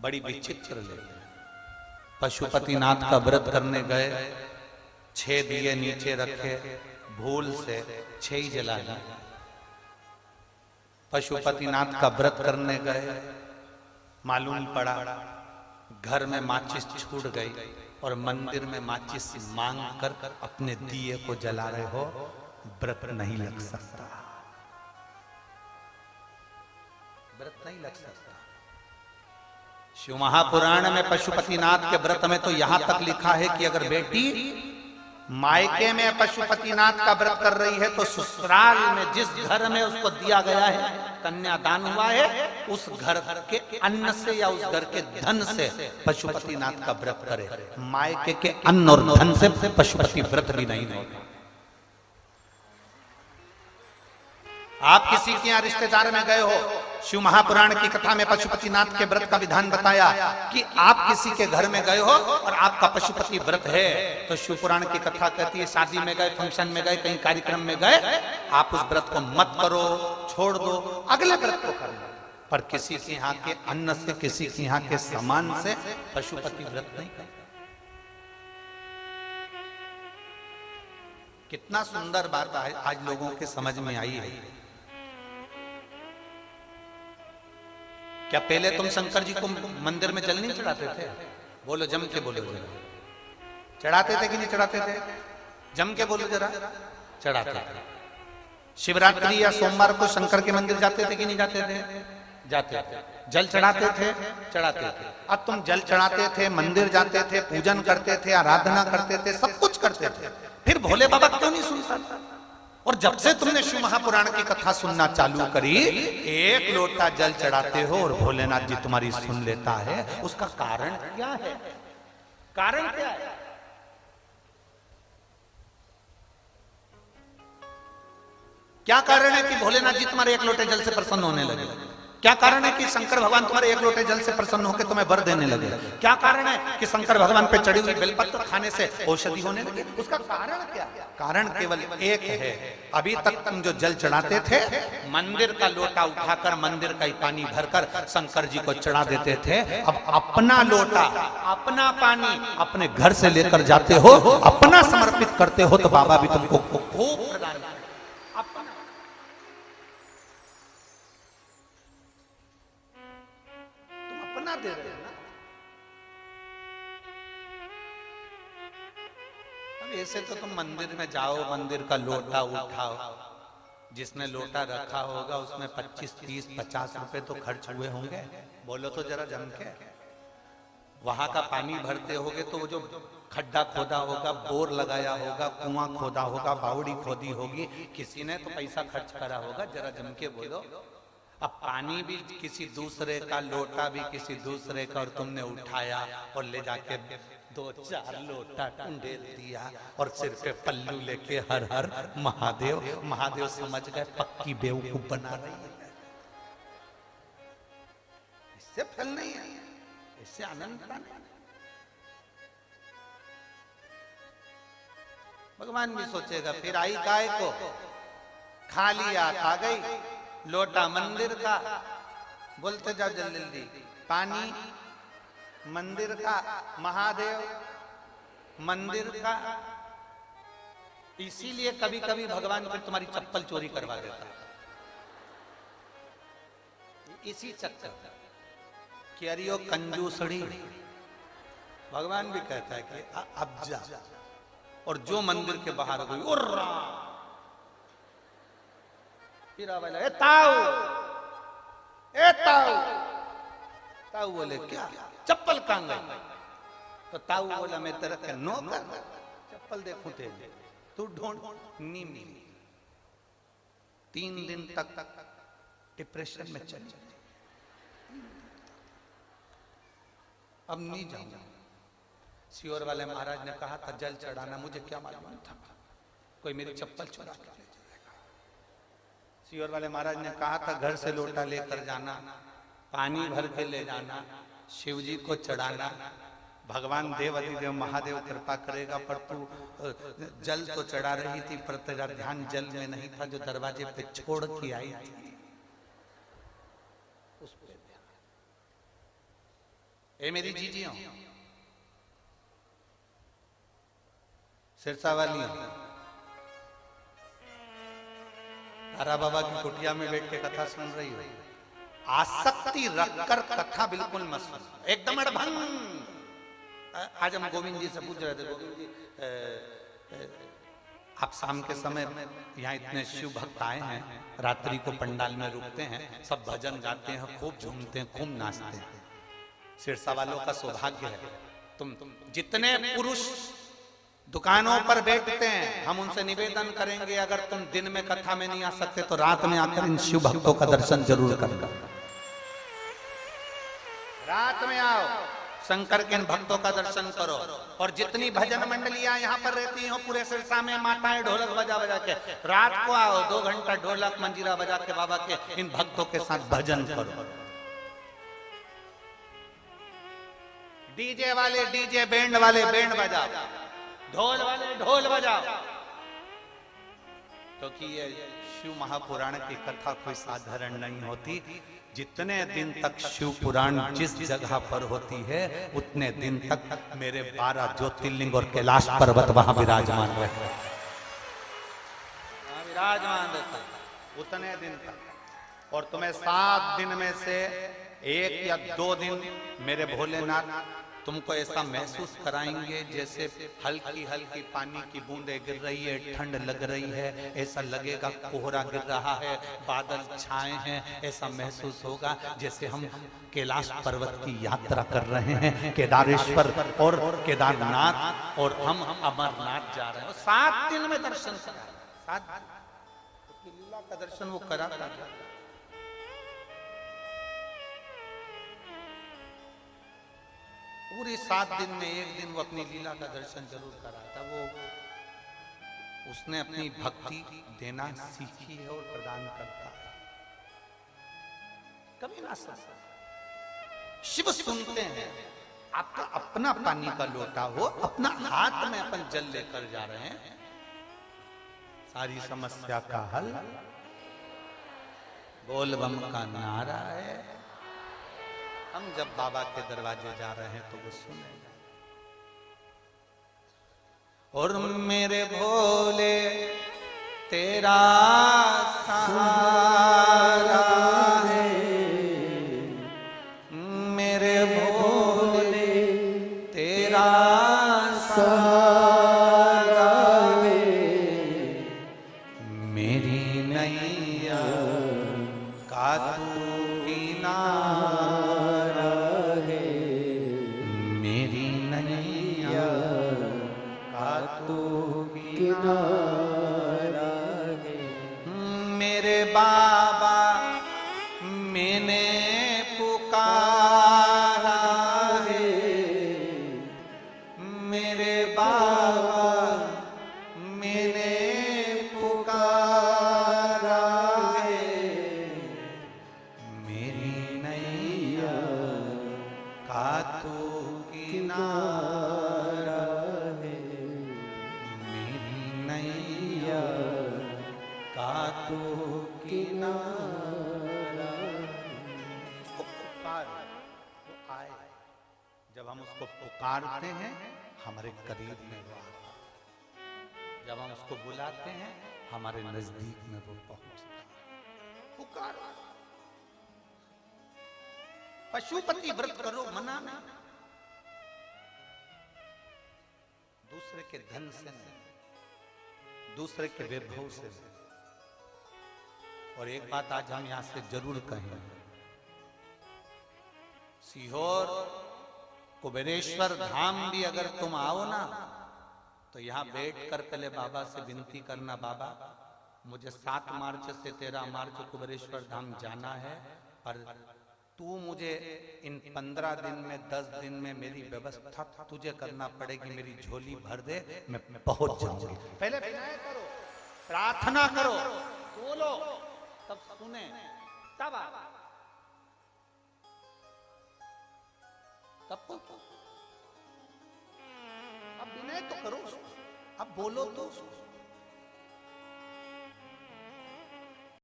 बड़ी विचित्र लेते हैं। पशुपतिनाथ का व्रत करने गए, 6 दिए नीचे रखे, भूल से 6 ही जला दिए। पशुपतिनाथ का व्रत करने गए, मालूम पड़ा घर में माचिस छूट गई और मंदिर में माचिस मांग कर अपने दिए को जला रहे हो, व्रत नहीं लग सकता, व्रत नहीं लग सकता। शिव महापुराण में पशुपतिनाथ के व्रत में तो यहां तक लिखा है कि अगर बेटी मायके में पशुपतिनाथ का व्रत कर रही है तो ससुराल में जिस घर में उसको दिया गया है, कन्यादान हुआ है, उस घर के अन्न से या उस घर के धन से पशुपतिनाथ का व्रत करे। मायके के अन्न और धन से पशुपति व्रत भी नहीं होगा। आप किसी के यहाँ रिश्तेदार में गए हो, शिव महापुराण की कथा में पशुपतिनाथ के व्रत का विधान बताया कि आप किसी के घर में गए हो और आपका पशुपति व्रत है, तो शिव पुराण की कथा कहती है शादी में गए, फंक्शन में गए, कहीं कार्यक्रम में गए, आप उस व्रत को मत करो, छोड़ दो, अगले व्रत को करना। पर किसी के यहाँ के अन्न से, किसी के यहाँ के सामान से पशुपति व्रत नहीं करना। कितना सुंदर बात आज लोगों के समझ में आई है। क्या पहले तुम शंकर जी को मंदिर में जल नहीं चढ़ाते थे? बोलो, जम के बोलो जरा। चढ़ाते थे कि नहीं चढ़ाते थे? जम के बोलो जरा। चढ़ाते थे। शिवरात्रि या सोमवार को शंकर के मंदिर जाते थे कि नहीं जाते थे? जाते थे। जल चढ़ाते थे? चढ़ाते थे। अब तुम जल चढ़ाते थे, मंदिर जाते थे, पूजन करते थे, आराधना करते थे, सब कुछ करते थे, फिर भोले बाबा क्यों नहीं सुनता था? और जब से तुमने शिव महापुराण की कथा सुनना चालू करी, 1 लोटा जल चढ़ाते हो और भोलेनाथ जी तुम्हारी सुन लेता है। उसका कारण क्या है? कारण क्या है? क्या कारण है कि भोलेनाथ जी तुम्हारे 1 लोटे जल से प्रसन्न होने लगे? क्या कारण है कि शंकर भगवान तुम्हारे 1 लोटे जल से प्रसन्न होकर तुम्हें वर देने लगे? क्या कारण है कि शंकर भगवान पे चढ़ी हुई बेलपत्र खाने से औषधि होने लगी? उसका कारण क्या? कारण केवल एक है। अभी तक तुम जो जल चढ़ाते थे, मंदिर का लोटा उठाकर मंदिर का ही पानी भरकर शंकर जी को चढ़ा देते थे। अब अपना लोटा, अपना पानी अपने घर से लेकर जाते हो, अपना समर्पित करते हो, तो बाबा भी तुमको खूब प्रदान अपना। दे रहे हैं ना। अब ऐसे तो तुम मंदिर में जाओ, मंदिर का लोटा उठाओ, जिसने लोटा रखा होगा उसमें 25, 30, 50 रुपए तो खर्च हुए होंगे। बोलो तो जरा जम के। वहां का पानी भरते होगे तो वो जो खड्डा खोदा होगा, बोर लगाया होगा, कुआं खोदा होगा, बावड़ी खोदी होगी, किसी ने तो पैसा खर्च करा होगा। जरा जम के बोलो। अब पानी भी किसी दूसरे का, लोटा भी किसी दूसरे का, और तुमने उठाया और ले जाके 2-4 लोटा टुंडेल दिया और सिर पे पल्लू लेके हर हर महादेव। महादेव समझ गए पक्की बेवकूफ बना रही है। इससे फल नहीं है, इससे आनंद नहीं। भगवान भी सोचेगा फिर आई काय को, खा लिया, आ गई लोटा मंदिर का। बोलते जाओ जल्दी जल्दी। पानी मंदिर का, महादेव मंदिर का। इसीलिए कभी कभी भगवान फिर तुम्हारी चप्पल चोरी करवा देता, इसी चक्कर कि अरे यो कंजूसड़ी। भगवान भी कहता है कि अब जा। और जो मंदिर के बाहर गई, उर्रा वाला, ए ताऊ, ए ताऊ। ताऊ बोले क्या? चप्पल कहां गई? तो ताऊ बोला मैं तेरा क्या नौकर, चप्पल देखूं तेरे, तू ढूंढ। नहीं मिली। 3 दिन तक डिप्रेशन में चली। अब नहीं जाऊंगा। सियोर वाले महाराज ने कहा था जल चढ़ाना, मुझे क्या मालूम था कोई मेरी चप्पल चुरा के ले जाएगा। सियोर वाले महाराज ने कहा था घर से लोटा लेकर जाना, पानी भर के ले जाना, शिव जी को चढ़ाना, भगवान देव अधिदेव महादेव कृपा करेगा। पर तू जल तो चढ़ा रही थी पर तेरा ध्यान जल में नहीं था जो दरवाजे पे छोड़ के आई थी, उस पे ध्यान। ए मेरी जीजियों, सिरसा वाली, तारा बाबा की कुटिया में बैठ के कथा सुन रही हो, आसक्ति रखकर कथा बिल्कुल मत सुनो, एकदम अड़भंग। आज हम गोविंद जी से पूछ रहे थे, गोविंद जी आप शाम के समय यहाँ इतने शिव भक्त आए हैं, रात्रि को पंडाल में रुकते हैं, सब भजन गाते हैं, खूब झूमते हैं, खूब नाचते हैं। सिरसा वालों का सौभाग्य है, तुम जितने पुरुष दुकानों पर बैठते हैं, हम उनसे निवेदन करेंगे अगर तुम दिन में कथा में नहीं आ सकते तो रात में आकर इन शिव भक्तों का दर्शन जरूर करना। रात में आओ, शंकर के इन भक्तों का दर्शन करो। और जितनी भजन मंडलियां यहाँ पर रहती हो पूरे सिरसा में, माताएं ढोलक बजा बजा के, रात को आओ, 2 घंटा ढोलक मंजीरा बजा के बाबा के इन भक्तों के साथ भजन करो। डीजे वाले डीजे, बैंड वाले बैंड बजाओ, ढोल वाले ढोल बजाओ, क्योंकि ये शिव महापुराण की कथा कोई साधारण नहीं होती। जितने दिन तक शिव पुराण जिस जगह पर होती है उतने दिन तक मेरे 12 ज्योतिर्लिंग और कैलाश पर्वत वहां विराजमान रहते, विराजमान रहते उतने दिन तक। और तुम्हें 7 दिन में से 1 या 2 दिन मेरे भोलेनाथ तुमको ऐसा महसूस कराएंगे जैसे हल्की हल्की पानी की बूंदें गिर रही है, ठंड लग रही है, ऐसा लगेगा कोहरा गिर रहा है, बादल छाए हैं, ऐसा महसूस होगा जैसे हम कैलाश पर्वत की यात्रा कर रहे हैं, केदारेश्वर और केदारनाथ, और हम अमरनाथ जा रहे हैं। 7 दिन में दर्शन करा, 7 दिन लीला का दर्शन वो करा। पूरे 7 दिन में 1 दिन वो अपनी लीला का दर्शन जरूर करा था। वो उसने अपनी भक्ति देना सीखी है और प्रदान करता है, कभी ना सुनता। शिव सुनते हैं, आपका अपना पानी का लोटा हो, अपना हाथ में अपन जल लेकर जा रहे हैं, सारी समस्या का हल बोल बम का नारा है। हम जब बाबा के दरवाजे जा रहे हैं तो वो सुनेगा। और मेरे भोले तेरा सहारा है, मेरे भोले तेरा सहारा है, मेरी नैया का तू किनारा है, मेरी नैया का तू किनारा है। मेरे बाबा मैंने पुकारा है, मेरे बाबा मैंने पुकारा है, मेरी नैया का तू किनारा है, मेरी नैया का तू किनारा। उसको पुकार, वो आए। जब हम उसको पुकारते हैं हमारे करीब में वो आता है, जब हम उसको बुलाते हैं हमारे नजदीक में वो पहुंचता है। पुकार, पशुपति व्रत करो, मना नहीं, दूसरे के धन से नहीं, दूसरे के वैभव से नहीं। और एक बात आज हम यहां से जरूर कहें, सीहोर कुबेरेश्वर धाम भी अगर तुम आओ ना तो यहां बैठकर पहले बाबा से विनती करना, बाबा मुझे 7 मार्च से 13 मार्च कुबेरेश्वर धाम जाना है, पर तू मुझे इन 15 दिन में 10 दिन में मेरी व्यवस्था तुझे करना पड़ेगी, मेरी झोली भर दे, मैं पहुंच जाऊंगी। पहले विनय करो, प्रार्थना करो, बोलो, तब सुने, तब अब विनय तो करो, अब बोलो तो